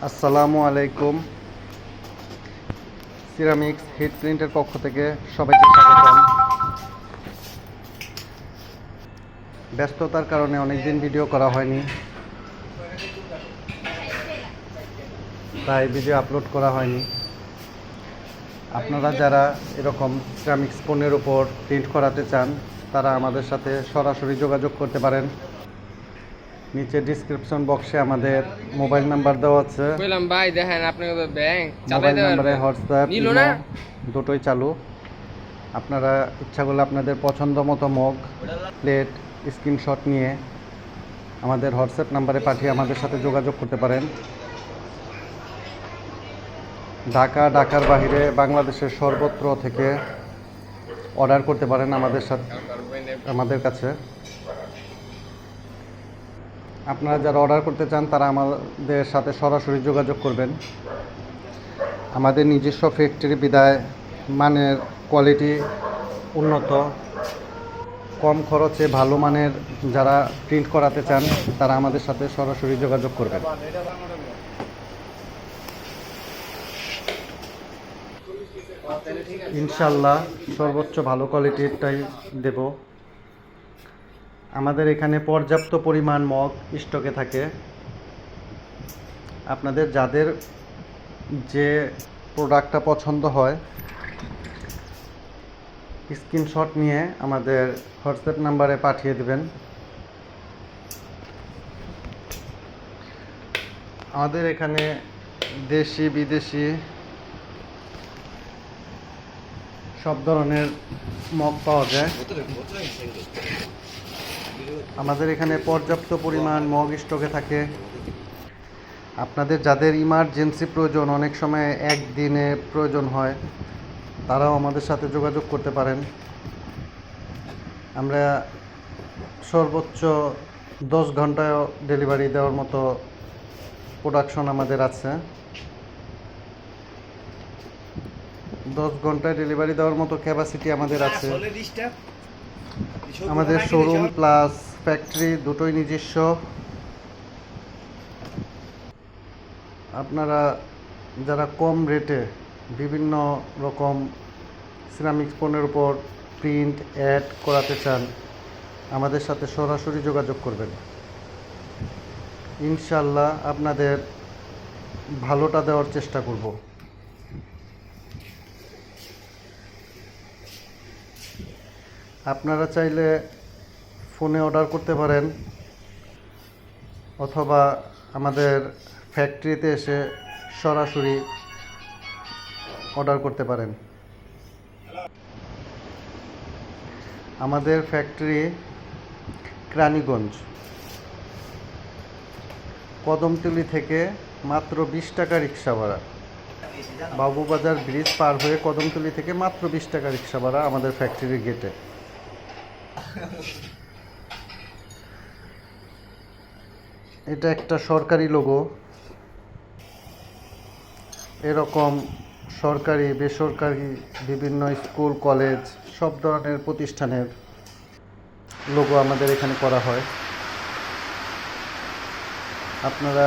আসসালামু আলাইকুম। Ceramics hit প্রিন্টের পক্ষ থেকে সবাইকে স্বাগতম। ব্যস্ততার কারণে অনেকদিন ভিডিও করা হয়নি, তাই ভিডিও আপলোড করা হয়নি। আপনারা যারা এরকম সিরামিক্স পণ্যের উপর প্রিন্ট করাতে চান তারা আমাদের সাথে সরাসরি যোগাযোগ করতে পারেন। নিচে ডিসক্রিপশন বক্সে আমাদের মোবাইল নাম্বার দেওয়া আছে। ভাই দেখেন আপনাকে ব্যাংক মোবাইল নাম্বারে হোয়াটসঅ্যাপ নিল ইমো না দুটোই চালু। আপনারা ইচ্ছা করলে আপনাদের পছন্দ মতো মগ, প্লেট স্ক্রিনশট নিয়ে আমাদের হোয়াটসঅ্যাপ নাম্বারে পাঠিয়ে আমাদের সাথে যোগাযোগ করতে পারেন। ঢাকার বাইরে বাংলাদেশের সর্বত্র থেকে অর্ডার করতে পারেন আমাদের কাছে। আপনারা যারা অর্ডার করতে চান তারা আমাদের সাথে সরাসরি যোগাযোগ করবেন। আমাদের নিজস্ব ফ্যাক্টরি বিদায় মানের কোয়ালিটি উন্নত, কম খরচে ভালো মানের যারা প্রিন্ট করাতে চান তারা আমাদের সাথে সরাসরি যোগাযোগ করবেন। ইনশাল্লাহ সর্বোচ্চ ভালো কোয়ালিটিরটাই দেব। আমাদের এখানে পর্যাপ্ত পরিমাণ মগ স্টকে থাকে। আপনাদের যাদের যে প্রোডাক্টটা পছন্দ হয় স্ক্রিনশট নিয়ে আমাদের হোয়াটসঅ্যাপ নাম্বারে পাঠিয়ে দেবেন। আমাদের এখানে দেশি বিদেশি সব ধরনের মগ পাওয়া যায়। আমাদের এখানে পর্যাপ্ত পরিমাণ মগ স্টকে থাকে। আপনাদের যাদের ইমার্জেন্সি প্রয়োজন, অনেক সময় একদিনে প্রয়োজন হয়, তারাও আমাদের সাথে যোগাযোগ করতে পারেন। আমরা সর্বোচ্চ 10 ঘন্টায় ডেলিভারি দেওয়ার মতো প্রোডাকশন আমাদের আছে। 10 ঘন্টায় ডেলিভারি দেওয়ার মতো ক্যাপাসিটি আমাদের আছে। আমাদের শোরুম প্লাস ফ্যাক্টরি দুটোই নিজস্ব। আপনারা যারা কম রেটে বিভিন্ন রকম সিরামিক্স পণ্যের উপর প্রিন্ট অ্যাড করাতে চান আমাদের সাথে সরাসরি যোগাযোগ করবেন। ইনশাল্লাহ আপনাদের ভালোটা দেওয়ার চেষ্টা করব। আপনারা চাইলে ফোনে অর্ডার করতে পারেন অথবা আমাদের ফ্যাক্টরিতে এসে সরাসরি অর্ডার করতে পারেন। আমাদের ফ্যাক্টরি কেরানীগঞ্জ, কদমতলী থেকে মাত্র 20 টাকা রিক্সা ভাড়া। বাবুবাজার ব্রিজ পার হয়ে কদমতলী থেকে মাত্র 20 টাকা রিক্সা ভাড়া আমাদের ফ্যাক্টরির গেটে। এটা একটা সরকারি লোগো। এরকম সরকারি বেসরকারি বিভিন্ন স্কুল কলেজ সব ধরনের প্রতিষ্ঠানের লোগো আমাদের এখানে করা হয়। আপনারা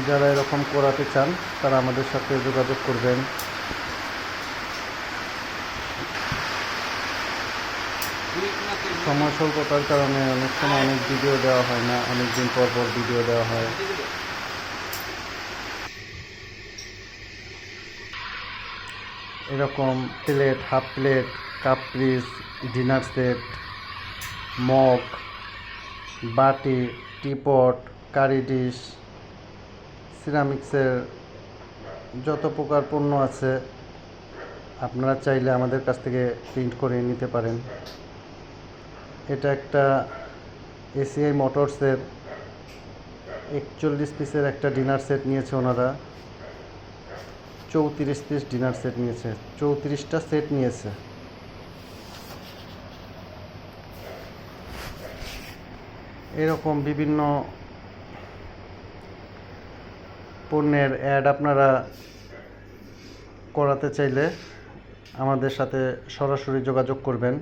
যারা এরকম করাতে চান তারা আমাদের সাথে যোগাযোগ করবেন। সময় স্বল্পতার কারণে অনেক সময় অনেক ভিডিও দেওয়া হয় না, অনেক দিন পর ভিডিও দেওয়া হয়। এরকম plate, half plate, cup piece, dinner set, mug, বাটি, টিপট, কারি ডিশ, সিরামিক্সের যত প্রকার পণ্য আছে আপনারা চাইলে আমাদের কাছ থেকে প্রিন্ট করে নিতে পারেন। এটা একটা এসিআই মোটরসের 41 পিসের একটা ডিনার সেট নিয়েছে ওনারা। 34 পিস ডিনার সেট নিয়েছে, 34টা সেট নিয়েছে। এরকম বিভিন্ন পণ্যের অ্যাড আপনারা করাতে চাইলে আমাদের সাথে সরাসরি যোগাযোগ করবেন।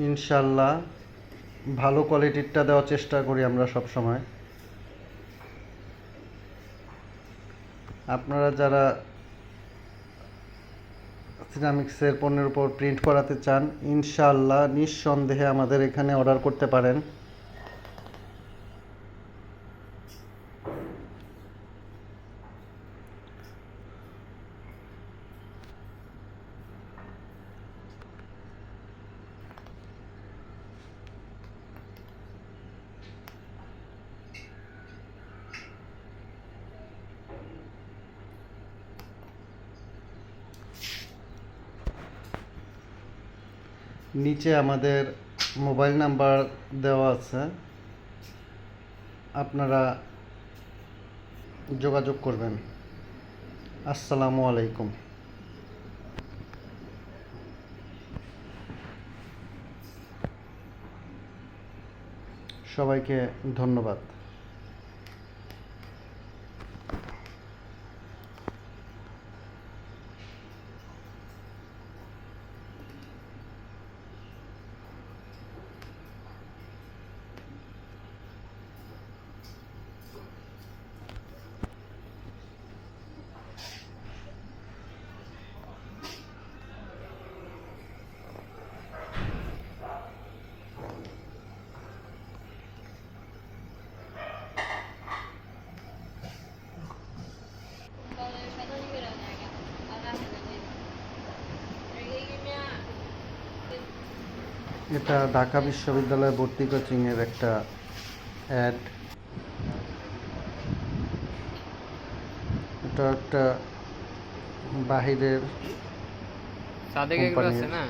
ইনশাল্লাহ ভালো কোয়ালিটিরটা দেওয়ার চেষ্টা করি আমরা সব সময়। আপনারা যারা সিরামিক্সের পণ্যের উপর প্রিন্ট করাতে চান, ইনশাআল্লাহ নিঃসন্দেহে আমাদের এখানে অর্ডার করতে পারেন। নিচে আমাদের মোবাইল নাম্বার দেওয়া আছে, আপনারা যোগাযোগ করবেন। আসসালামু আলাইকুম। সবাইকে ধন্যবাদ। এটা ঢাকা বিশ্ববিদ্যালয় ভর্তি কোচিংয়ের একটা অ্যাড। এটা একটা বাহিরের সাদেক এগুলো আছে কোম্পানির না?